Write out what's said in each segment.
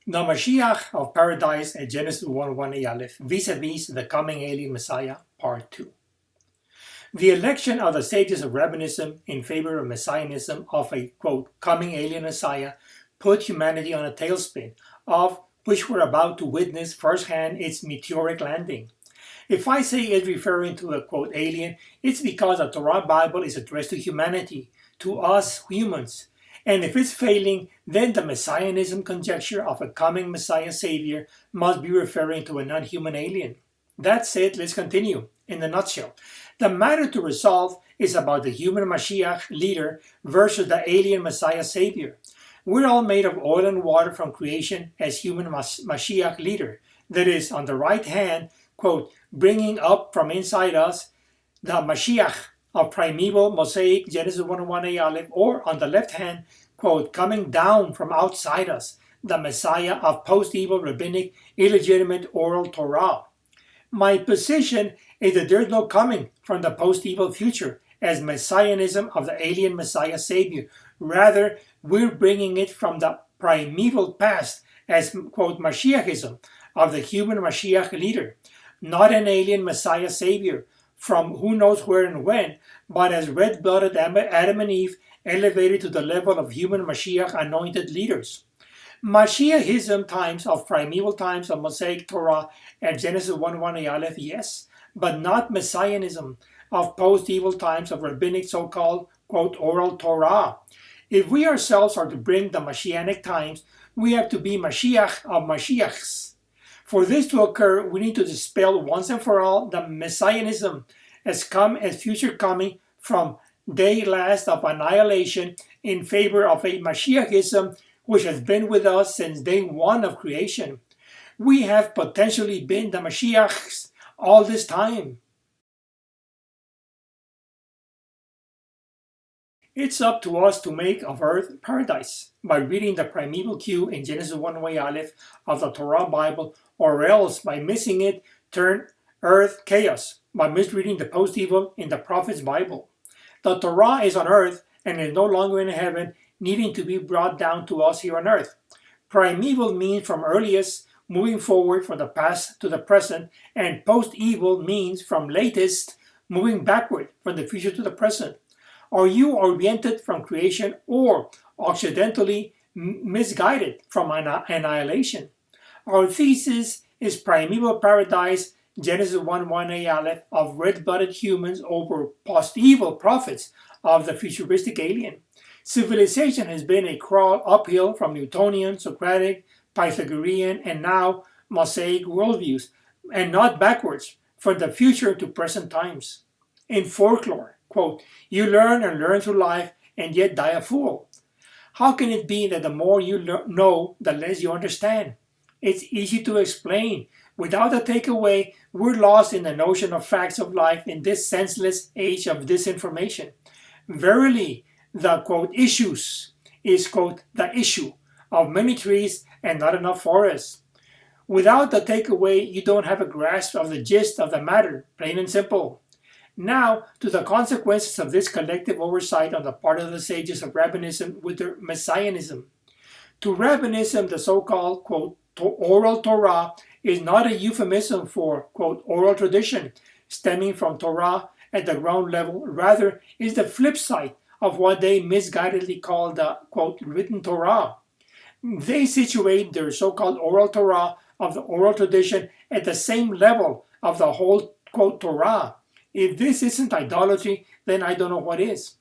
The Mashiach of Paradise at Genesis 1:1 Aleph, vis-a-vis the coming alien Messiah, Part 2. The election of the sages of Rabbinism in favor of Messianism of a, quote, coming alien Messiah put humanity on a tailspin, of which we're about to witness firsthand its meteoric landing. If I say it's referring to a, quote, alien, it's because the Torah Bible is addressed to humanity, to us humans. And if it's failing, then the Messianism conjecture of a coming Messiah Savior must be referring to a non-human alien. That said, let's continue. In a nutshell, the matter to resolve is about the human Mashiach leader versus the alien Messiah Savior. We're all made of oil and water from creation as human Mashiach leader. That is, on the right hand, quote, bringing up from inside us the Mashiach of primeval Mosaic Genesis 1:1 Aleph, or on the left hand, quote, coming down from outside us, the Messiah of post-evil rabbinic illegitimate oral Torah. My position is that there's no coming from the post-evil future as messianism of the alien Messiah Savior. Rather, we're bringing it from the primeval past as, quote, Mashiachism of the human Mashiach leader, not an alien Messiah Savior from who knows where and when, but as red-blooded Adam and Eve elevated to the level of human Mashiach anointed leaders. Mashiachism times of primeval times of Mosaic Torah and Genesis 1:1 Aleph, yes, but not Messianism of post-evil times of rabbinic so-called, quote, oral Torah. If we ourselves are to bring the Mashiach times, we have to be Mashiach of Mashiachs. For this to occur, we need to dispel once and for all the Messianism as future coming from day last of annihilation in favor of a Mashiachism which has been with us since day one of creation. We have potentially been the Mashiachs all this time. It's up to us to make of earth paradise by reading the primeval cue in Genesis 1:1 Aleph of the Torah Bible, or else by missing it, turn earth chaos by misreading the post-evil in the Prophet's Bible. The Torah is on earth and is no longer in heaven, needing to be brought down to us here on earth. Primeval means from earliest, moving forward from the past to the present, and post-evil means from latest, moving backward from the future to the present. Are you oriented from creation or occidentally misguided from annihilation? Our thesis is primeval paradise, Genesis 1:1 Aleph, of red-blooded humans over post-evil prophets of the futuristic alien. Civilization has been a crawl uphill from Newtonian, Socratic, Pythagorean, and now Mosaic worldviews, and not backwards from the future to present times. In folklore, quote, you learn and learn through life and yet die a fool. How can it be that the more you know, the less you understand? It's easy to explain. Without a takeaway, we're lost in the notion of facts of life in this senseless age of disinformation. Verily, the, quote, issues is, quote, the issue of many trees and not enough forests. Without the takeaway, you don't have a grasp of the gist of the matter, plain and simple. Now, to the consequences of this collective oversight on the part of the sages of Rabbinism with their Messianism. To Rabbinism, the so-called, quote, oral Torah is not a euphemism for, quote, oral tradition stemming from Torah at the ground level. Rather, is the flip side of what they misguidedly call the, quote, written Torah. They situate their so-called oral Torah of the oral tradition at the same level of the whole, quote, Torah. If this isn't idolatry, then I don't know what is.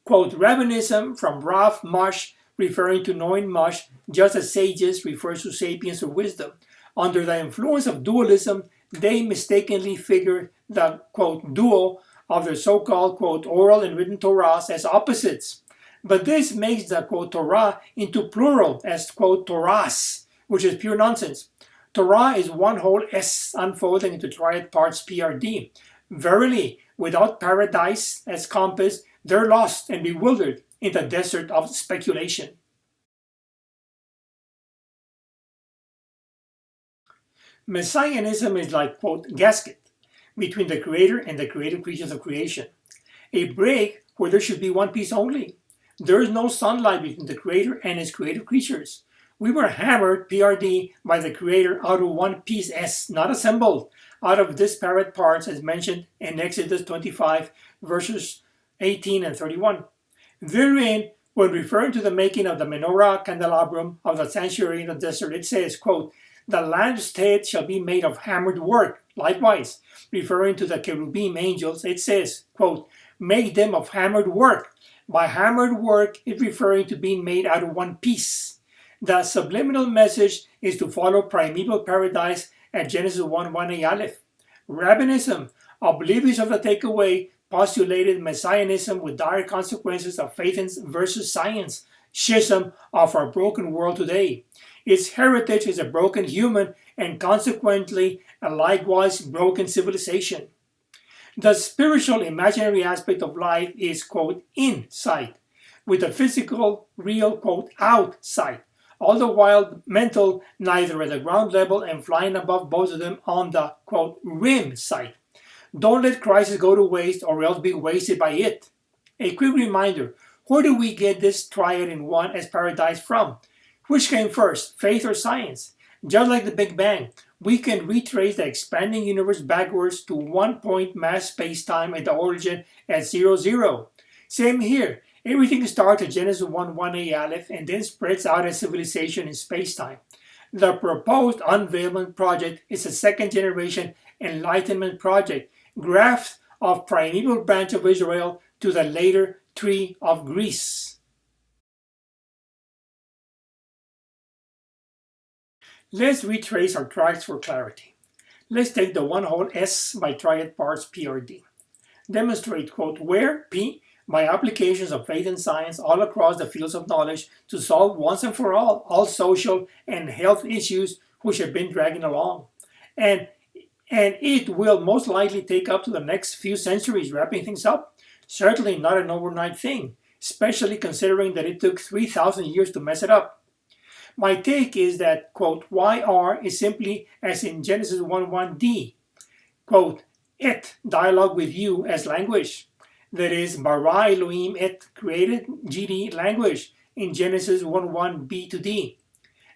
Quote, Rabbinism from Rav Mush, referring to knowing much, just as sages refers to sapience or wisdom. Under the influence of dualism, they mistakenly figure the, quote, dual of their so-called, quote, oral and written Torahs as opposites. But this makes the, quote, Torah into plural as, quote, Torahs, which is pure nonsense. Torah is one whole S unfolding into triad parts PRD. Verily, without paradise as compass, they're lost and bewildered in the desert of speculation. Messianism is like, quote, gasket between the Creator and the created creatures of creation. A break where there should be one piece only. There is no sunlight between the Creator and his creative creatures. We were hammered, PRD, by the Creator out of one piece S, not assembled, out of disparate parts as mentioned in Exodus 25, verses 18 and 31. Therein, when referring to the making of the menorah candelabrum of the sanctuary in the desert, it says, quote, the lampstand shall be made of hammered work. Likewise, referring to the cherubim angels, it says, quote, make them of hammered work. By hammered work, it's referring to being made out of one piece. The subliminal message is to follow primeval paradise at Genesis 1:1a Aleph. Rabbinism, oblivious of the takeaway, postulated messianism with dire consequences of faith versus science, schism of our broken world today. Its heritage is a broken human and consequently a likewise broken civilization. The spiritual imaginary aspect of life is, quote, inside, with the physical, real, quote, outside. All the while mental, neither at the ground level and flying above both of them on the, quote, rim side. Don't let crisis go to waste or else be wasted by it. A quick reminder, where do we get this triad in one as paradise from? Which came first, faith or science? Just like the Big Bang, we can retrace the expanding universe backwards to one point mass space-time at the origin at 0, 0. Same here. Everything starts at Genesis 1:1a Aleph and then spreads out as civilization in space-time. The proposed unveilment project is a second generation enlightenment project, graft of primeval branch of Israel to the later tree of Greece. Let's retrace our tracks for clarity. Let's take the one whole S by triad parts PRD. Demonstrate, quote, where P by applications of faith and science all across the fields of knowledge to solve once and for all social and health issues which have been dragging along. And it will most likely take up to the next few centuries wrapping things up. Certainly not an overnight thing, especially considering that it took 3,000 years to mess it up. My take is that, quote, YR is simply as in Genesis 1:1d, quote, et, dialogue with you as language. That is, bara Elohim et, created GD language in Genesis 1:1b to d.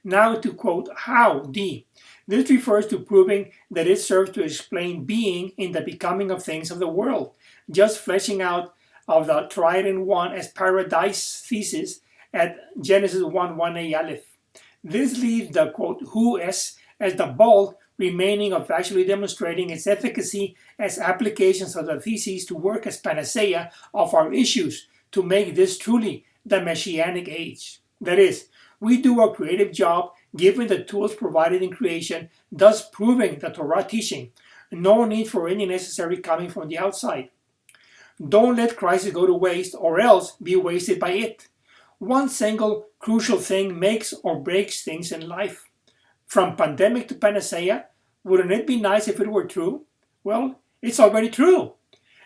Now to quote how d. This refers to proving that it serves to explain being in the becoming of things of the world, just fleshing out of the triad in one as paradise thesis at Genesis 1:1a Aleph. This leaves the, quote, who as the bulk remaining of actually demonstrating its efficacy as applications of the theses to work as panacea of our issues to make this truly the Messianic age. That is, we do our creative job given the tools provided in creation, thus proving the Torah teaching. No need for any necessary coming from the outside. Don't let crisis go to waste or else be wasted by it. One single crucial thing makes or breaks things in life. From pandemic to panacea, wouldn't it be nice if it were true? Well, it's already true.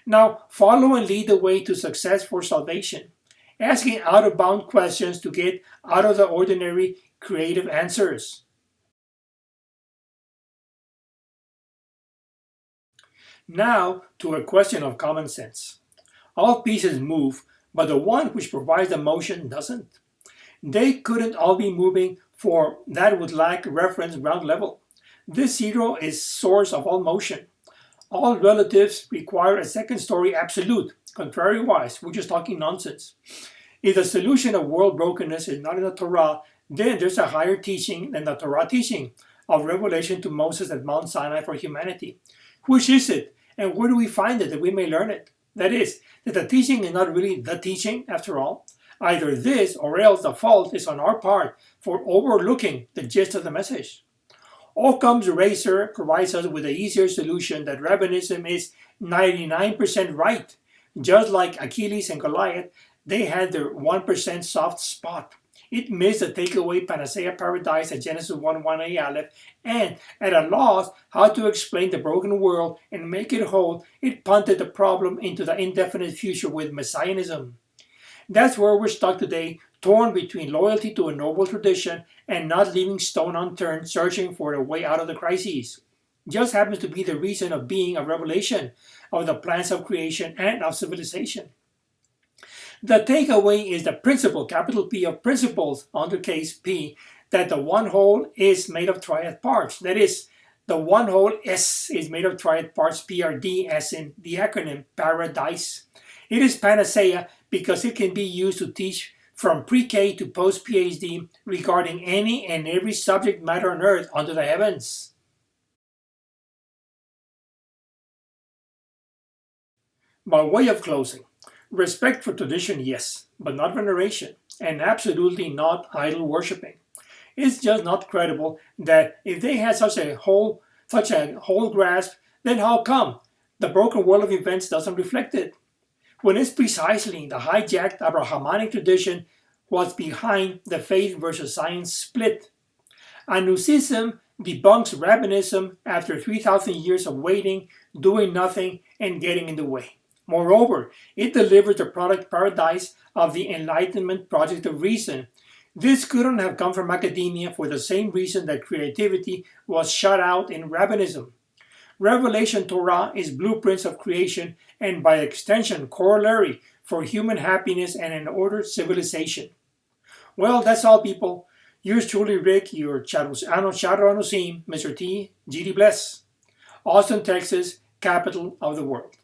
Now, follow and lead the way to success for salvation, asking out-of-bound questions to get out of the ordinary creative answers. Now to a question of common sense. All pieces move, but the one which provides the motion doesn't. They couldn't all be moving, for that would lack reference ground level. This zero is source of all motion. All relatives require a second story absolute, contrariwise, we're just talking nonsense. If the solution of world brokenness is not in the Torah, then there's a higher teaching than the Torah teaching of revelation to Moses at Mount Sinai for humanity. Which is it, and where do we find it that we may learn it? That is, that the teaching is not really the teaching after all. Either this or else the fault is on our part for overlooking the gist of the message. Occam's razor provides us with an easier solution that rabbinism is 99% right. Just like Achilles and Goliath, they had their 1% soft spot. It missed the takeaway panacea paradise at Genesis 1:1a Aleph, and at a loss how to explain the broken world and make it whole, it punted the problem into the indefinite future with messianism. That's where we're stuck today, torn between loyalty to a noble tradition and not leaving stone unturned, searching for a way out of the crises. Just happens to be the reason of being of revelation, of the plans of creation and of civilization. The takeaway is the principle, capital P, of principles, undercase P, that the one whole is made of triad parts. That is, the one whole S is made of triad parts, PRD, as in the acronym Paradise. It is panacea because it can be used to teach from pre-K to post-PhD regarding any and every subject matter on earth under the heavens. By way of closing, respect for tradition, yes, but not veneration, and absolutely not idol worshipping. It's just not credible that if they had such a whole grasp, then how come the broken world of events doesn't reflect it? When it's precisely the hijacked Abrahamic tradition was behind the faith versus science split. Anunnakism debunks rabbinism after 3,000 years of waiting, doing nothing, and getting in the way. Moreover, it delivers the product paradise of the Enlightenment Project of Reason. This couldn't have come from academia for the same reason that creativity was shut out in rabbinism. Revelation Torah is blueprints of creation and by extension corollary for human happiness and an ordered civilization. Well, that's all, people. Yours truly, Rick, your Shadow Anosim, Mr. T, GD Bless. Austin, Texas, capital of the world.